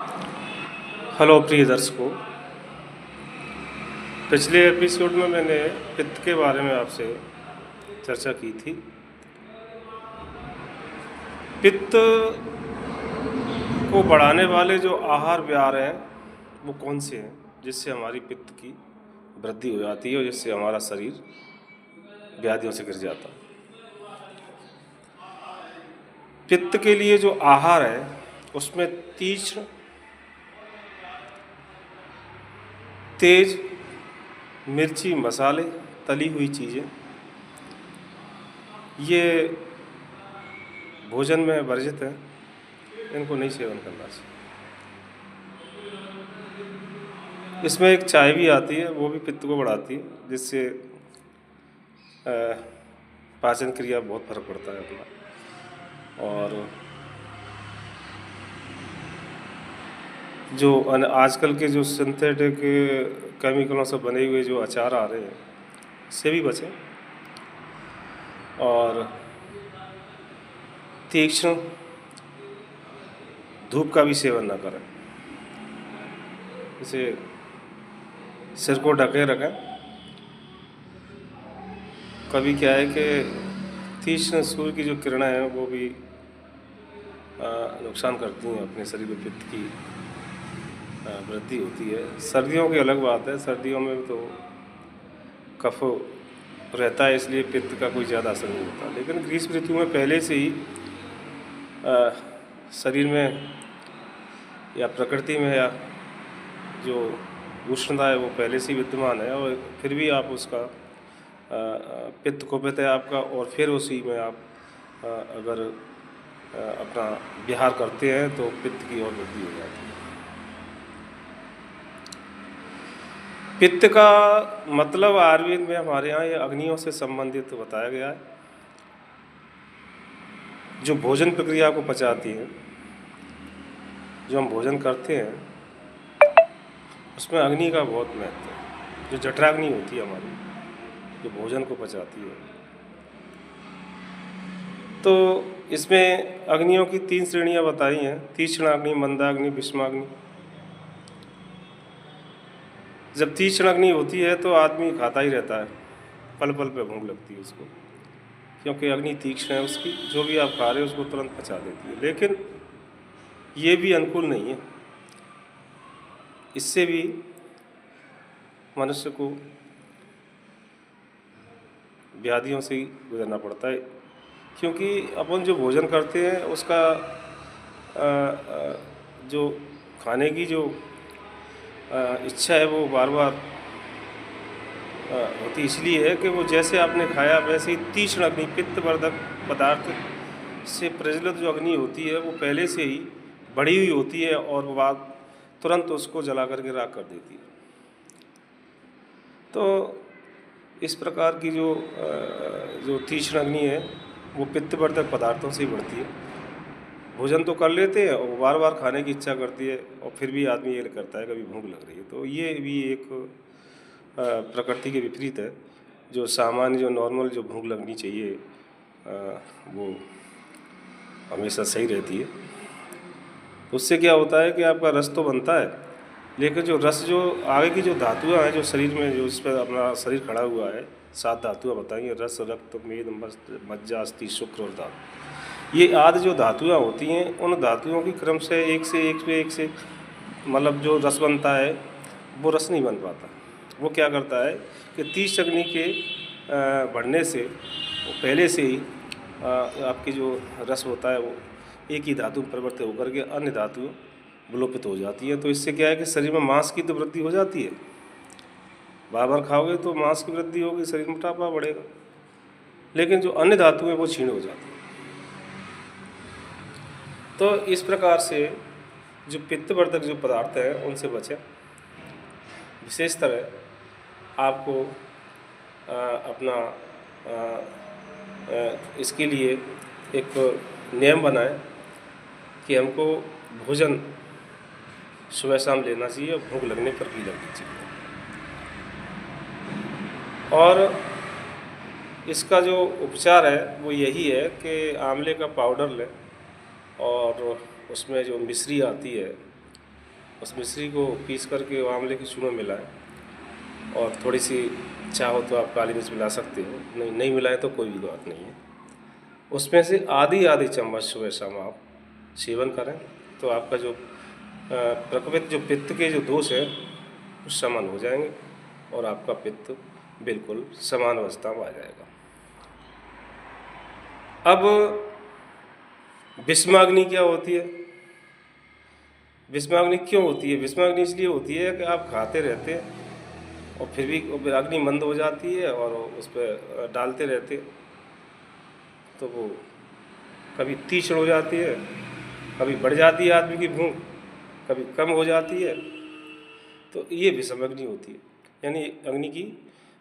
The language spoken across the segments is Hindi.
हेलो प्रिय दर्शकों। पिछले एपिसोड में मैंने पित्त के बारे में आपसे चर्चा की थी। पित्त को बढ़ाने वाले जो आहार विहार हैं वो कौन से हैं जिससे हमारी पित्त की वृद्धि हो जाती है और जिससे हमारा शरीर व्याधियों से गिर जाता है। पित्त के लिए जो आहार है उसमें तीक्ष्ण, तेज, मिर्ची, मसाले, तली हुई चीज़ें, ये भोजन में वर्जित है। इनको नहीं सेवन करना चाहिए। इसमें एक चाय भी आती है, वो भी पित्त को बढ़ाती है, जिससे पाचन क्रिया बहुत फर्क पड़ता है अपना। और जो आजकल के जो सिंथेटिक केमिकलों से बने हुए जो अचार आ रहे हैं इससे भी बचें। और तीक्ष्ण धूप का भी सेवन ना करें। इसे सिर को ढके रखें। कभी क्या है कि तीक्ष्ण सूर्य की जो किरणें हैं वो भी नुकसान करती हैं, अपने शरीर में पित्त की वृद्धि होती है। सर्दियों की अलग बात है, सर्दियों में तो कफ रहता है, इसलिए पित्त का कोई ज़्यादा असर नहीं होता। लेकिन ग्रीष्म ऋतु में पहले से ही शरीर में या प्रकृति में या जो उष्णता है वो पहले से ही विद्यमान है, और फिर भी आप उसका पित्त कुपित है आपका, और फिर उसी में आप अगर अपना विहार करते हैं तो पित्त की और वृद्धि हो जाती है। पित्त का मतलब आयुर्वेद में हमारे यहाँ ये अग्नियों से संबंधित बताया गया है, जो भोजन प्रक्रिया को पचाती है। जो हम भोजन करते हैं उसमें अग्नि का बहुत महत्व है। जो जठराग्नि होती है हमारी, जो भोजन को पचाती है, तो इसमें अग्नियों की 3 श्रेणियां बताई हैं: तीक्ष्णाग्नि, मंदाग्नि, भीष्माग्नि। जब तीक्ष्ण अग्नि होती है तो आदमी खाता ही रहता है, पल पल पे भूख लगती है उसको, क्योंकि अग्नि तीक्ष्ण है उसकी। जो भी आप खा रहे हो उसको तुरंत पचा देती है। लेकिन ये भी अनुकूल नहीं है, इससे भी मनुष्य को व्याधियों से ही गुजरना पड़ता है, क्योंकि अपन जो भोजन करते हैं उसका जो खाने की जो इच्छा है वो बार बार होती इसलिए है कि वो जैसे आपने खाया वैसे ही तीक्ष्ण अग्नि, पित्तवर्धक पदार्थ से प्रज्वलित जो अग्नि होती है वो पहले से ही बढ़ी हुई होती है, और वो बाद तुरंत उसको जला करके राख कर देती है। तो इस प्रकार की जो तीक्ष्ण अग्नि है वो पित्तवर्धक पदार्थों से ही बढ़ती है। भोजन तो कर लेते हैं और बार बार खाने की इच्छा करती है, और फिर भी आदमी ये करता है कभी भूख लग रही है। तो ये भी एक प्रकृति के विपरीत है। जो सामान्य, जो नॉर्मल जो भूख लगनी चाहिए वो हमेशा सही रहती है। उससे क्या होता है कि आपका रस तो बनता है, लेकिन जो रस, जो आगे की जो धातुएं हैं जो शरीर में, जो इस पर अपना शरीर खड़ा हुआ है, 7 धातुएं बताइए: रस, रक्त, मेद, मज्जा, अस्थि, शुक्र और धातु। ये आदि जो धातुएं होती हैं, उन धातुओं की क्रम से एक से मतलब जो रस बनता है वो रस नहीं बन पाता। वो क्या करता है कि तीक्ष्ण अग्नि के बढ़ने से वो पहले से ही आपकी जो रस होता है वो एक ही धातु में परिवर्तित होकर के अन्य धातु विलोपित हो जाती है। तो इससे क्या है कि शरीर में मांस की तो वृद्धि हो जाती है, बार बार खाओगे तो मांस की वृद्धि होगी, शरीर में मोटापा बढ़ेगा, लेकिन जो अन्य धातु है वो क्षीण हो जाती है। तो इस प्रकार से जो पित्तवर्धक जो पदार्थ हैं उनसे बचें। विशेष तरह आपको अपना इसके लिए एक नियम बनाएं कि हमको भोजन सुबह शाम लेना चाहिए, और भूख लगने पर भी लगनी चाहिए। और इसका जो उपचार है वो यही है कि आंवले का पाउडर लें, और उसमें जो मिश्री आती है उस मिश्री को पीस करके वो आंवले के चूर्ण में मिलाएं, और थोड़ी सी चाहो तो आप काली मिर्च मिला सकते हो, नहीं मिलाएं तो कोई भी बात नहीं है। उसमें से आधी आधी चम्मच सुबह शाम आप सेवन करें, तो आपका जो प्रकोपित जो पित्त के जो दोष है वो शमन हो जाएंगे, और आपका पित्त बिल्कुल समान अवस्था में आ जाएगा। अब विषमाग्नि क्या होती है? विषमाग्नि क्यों होती है? विषमाग्नि इसलिए होती है कि आप खाते रहते हैं और फिर भी अग्नि मंद हो जाती है, और उस पर डालते रहते तो वो कभी तीक्ष्ण हो जाती है, कभी बढ़ जाती है आदमी की भूख, कभी कम हो जाती है। तो ये विषम अग्नि होती है, यानी अग्नि की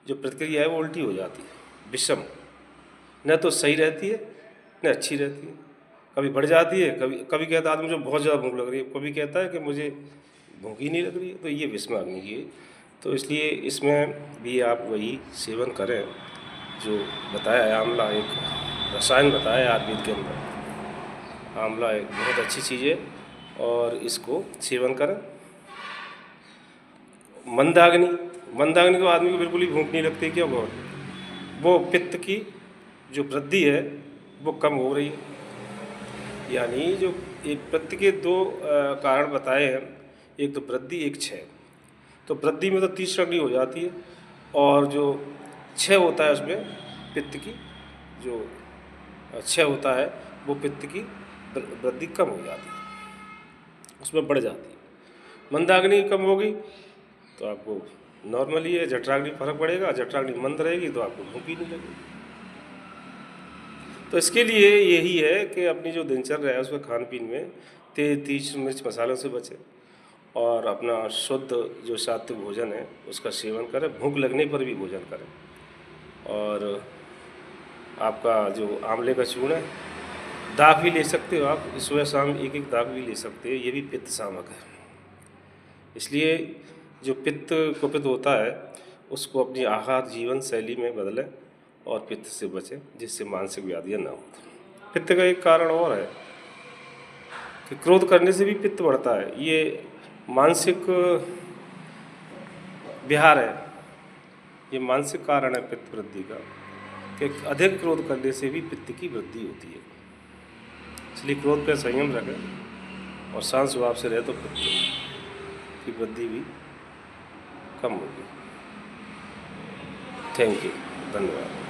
जो प्रतिक्रिया है वो उल्टी हो जाती है, विषम, न तो सही रहती है न अच्छी रहती है। कभी बढ़ जाती है, कभी कभी कहता है आदमी जो बहुत ज़्यादा भूख लग रही है, कभी कहता है कि मुझे भूख ही नहीं लग रही है। तो ये विषम अग्नि की है। तो इसलिए इसमें भी आप वही सेवन करें जो बताया है। आंवला एक रसायन बताया है आयुर्वेद के अंदर। आंवला एक बहुत अच्छी चीज़ है और इसको सेवन करें। मंदाग्नि, मंदाग्नि तो आदमी को बिल्कुल ही भूख नहीं लगती। क्यों? वो पित्त की जो वृद्धि है वो कम हो रही है। यानी जो एक पित्त के दो कारण बताए हैं, एक तो वृद्धि, एक क्षय। तो वृद्धि में तो तीक्ष्ण अग्नि हो जाती है, और जो क्षय होता है उसमें पित्त की जो क्षय होता है वो पित्त की वृद्धि कम हो जाती है, उसमें बढ़ जाती है। मंदाग्नि कम होगी तो आपको नॉर्मली है, जठराग्नि फर्क पड़ेगा। जठराग्नि मंद रहेगी तो आपको भूख ही नहीं लगेगी। तो इसके लिए यही है कि अपनी जो दिनचर्या है उसमें खान पीन में तेज तीक्ष्ण मिर्च मसालों से बचें, और अपना शुद्ध जो सात्विक भोजन है उसका सेवन करें। भूख लगने पर भी भोजन करें। और आपका जो आंवले का चूर्ण है, दाग भी ले सकते हो आप, सुबह शाम एक एक दाग भी ले सकते हो। ये भी पित्त शामक है। इसलिए जो पित्त कुपित होता है उसको अपनी आहार जीवन शैली में बदलें और पित्त से बचें, जिससे मानसिक व्याधियाँ ना हो। पित्त का एक कारण और है कि क्रोध करने से भी पित्त बढ़ता है। ये मानसिक विहार है, ये मानसिक कारण है पित्त वृद्धि का, कि अधिक क्रोध करने से भी पित्त की वृद्धि होती है। इसलिए क्रोध पर संयम रखें और शांत स्वभाव से रहे तो पित्त की वृद्धि भी कम होगी। थैंक यू, धन्यवाद।